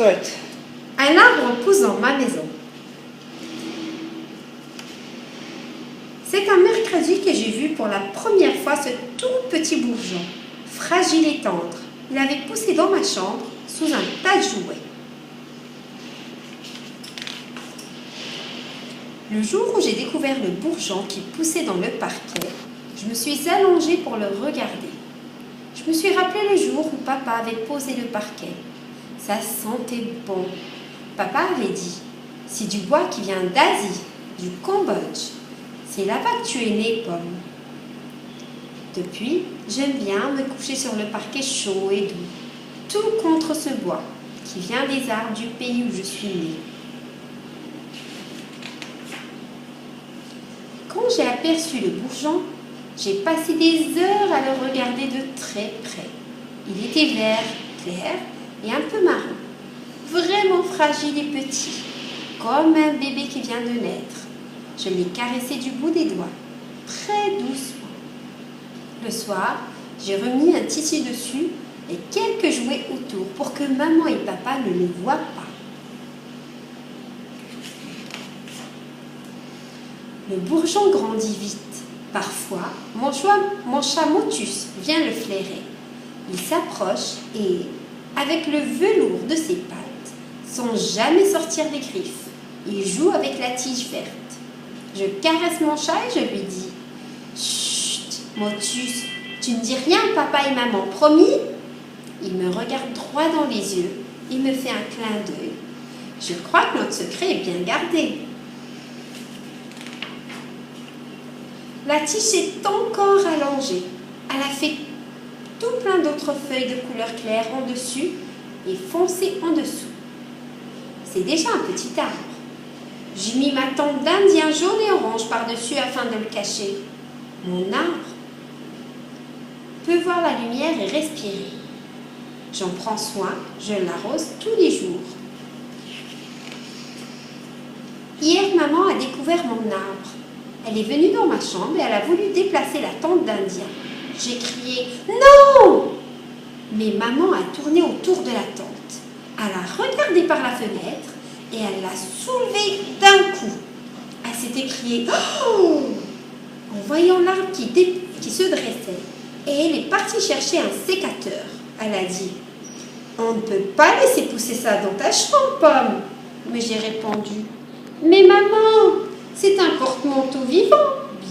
Start. Un arbre pousse dans ma maison. C'est un mercredi que j'ai vu pour la première fois ce tout petit bourgeon, fragile et tendre. Il avait poussé dans ma chambre sous un tas de jouets. Le jour où j'ai découvert le bourgeon qui poussait dans le parquet, je me suis allongée pour le regarder. Je me suis rappelé le jour où papa avait posé le parquet. Ça sentait bon. Papa avait dit, c'est du bois qui vient d'Asie, du Cambodge. C'est là-bas que tu es née, Pomme. Depuis, j'aime bien me coucher sur le parquet chaud et doux, tout contre ce bois qui vient des arbres du pays où je suis née. Quand j'ai aperçu le bourgeon, j'ai passé des heures à le regarder de très près. Il était vert, clair et un peu marron, vraiment fragile et petit, comme un bébé qui vient de naître. Je l'ai caressé du bout des doigts, très doucement. Le soir, j'ai remis un tissu dessus et quelques jouets autour pour que maman et papa ne le voient pas. Le bourgeon grandit vite. Parfois, mon chat Motus vient le flairer. Il s'approche et, avec le velours de ses pattes, sans jamais sortir les griffes, il joue avec la tige verte. Je caresse mon chat et je lui dis « Chut, Motus, tu ne dis rien à papa et maman, promis ?» Il me regarde droit dans les yeux, il me fait un clin d'œil. Je crois que notre secret est bien gardé. La tige est encore allongée. Elle a fait tout plein d'autres feuilles de couleur claire en dessus et foncées en dessous. C'est déjà un petit arbre. J'ai mis ma tente d'Indien jaune et orange par-dessus afin de le cacher. Mon arbre peut voir la lumière et respirer. J'en prends soin, je l'arrose tous les jours. Hier, maman a découvert mon arbre. Elle est venue dans ma chambre et elle a voulu déplacer la tente d'Indien. J'ai crié « Non !» Mais maman a tourné autour de la tente. Elle a regardé par la fenêtre et elle l'a soulevée d'un coup. Elle s'est écriée « Oh !» en voyant l'arbre qui se dressait. Et elle est partie chercher un sécateur. Elle a dit « On ne peut pas laisser pousser ça dans ta chambre, Pomme !» Mais j'ai répondu « Mais maman, c'est un porte-manteau vivant,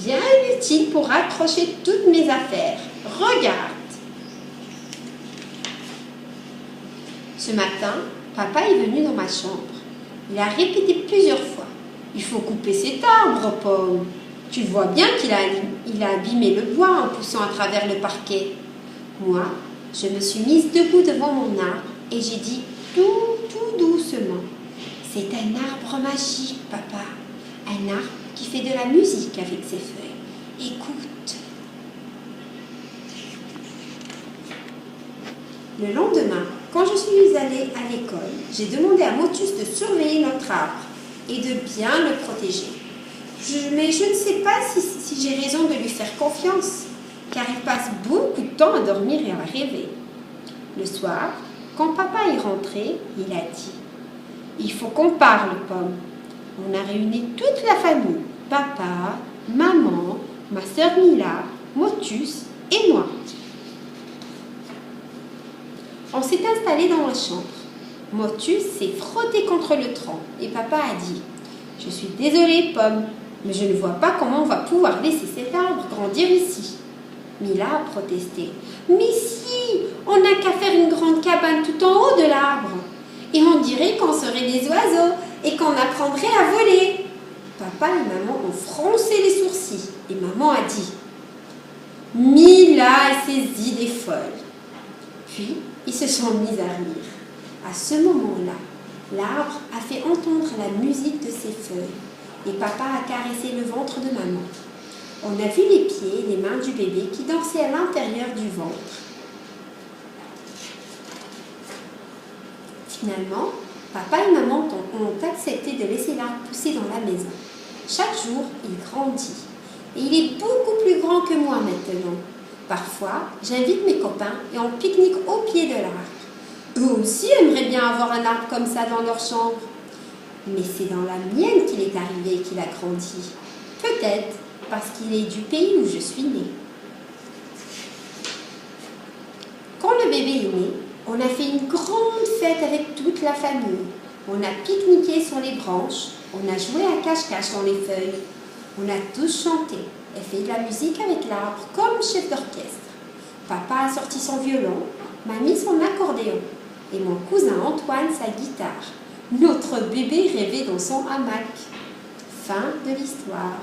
bien utile pour accrocher toutes mes affaires. Regarde !» Ce matin, papa est venu dans ma chambre. Il a répété plusieurs fois. « Il faut couper cet arbre, Pomme. Tu vois bien qu'il a abîmé le bois en poussant à travers le parquet. » Moi, je me suis mise debout devant mon arbre et j'ai dit tout doucement. « C'est un arbre magique, papa. Un arbre qui fait de la musique avec ses feuilles. Écoute. » Le lendemain, quand je suis allée à l'école, j'ai demandé à Motus de surveiller notre arbre et de bien le protéger. Mais je ne sais pas si j'ai raison de lui faire confiance, car il passe beaucoup de temps à dormir et à rêver. Le soir, quand papa est rentré, il a dit « Il faut qu'on parle, Pomme. » On a réuni toute la famille, papa, maman, ma sœur Mila, Motus et moi. On s'est installé dans la chambre. Motus s'est frotté contre le tronc et papa a dit « Je suis désolée, Pomme, mais je ne vois pas comment on va pouvoir laisser cet arbre grandir ici. » Mila a protesté. « Mais si, on n'a qu'à faire une grande cabane tout en haut de l'arbre. Et on dirait qu'on serait des oiseaux et qu'on apprendrait à voler. » Papa et maman ont froncé les sourcils et maman a dit « Mila et ses idées folles. » Puis, ils se sont mis à rire. À ce moment-là, l'arbre a fait entendre la musique de ses feuilles et papa a caressé le ventre de maman. On a vu les pieds et les mains du bébé qui dansaient à l'intérieur du ventre. Finalement, papa et maman ont accepté de laisser l'arbre pousser dans la maison. Chaque jour, il grandit. Et il est beaucoup plus grand que moi maintenant. Parfois, j'invite mes copains et on pique-nique au pied de l'arbre. Eux aussi aimeraient bien avoir un arbre comme ça dans leur chambre. Mais c'est dans la mienne qu'il est arrivé et qu'il a grandi. Peut-être parce qu'il est du pays où je suis née. Quand le bébé est né, on a fait une grande fête avec toute la famille. On a pique-niqué sur les branches, on a joué à cache-cache dans les feuilles. On a tous chanté et fait de la musique avec l'arbre comme chef d'orchestre. Papa a sorti son violon, mamie son accordéon et mon cousin Antoine sa guitare. Notre bébé rêvait dans son hamac. Fin de l'histoire.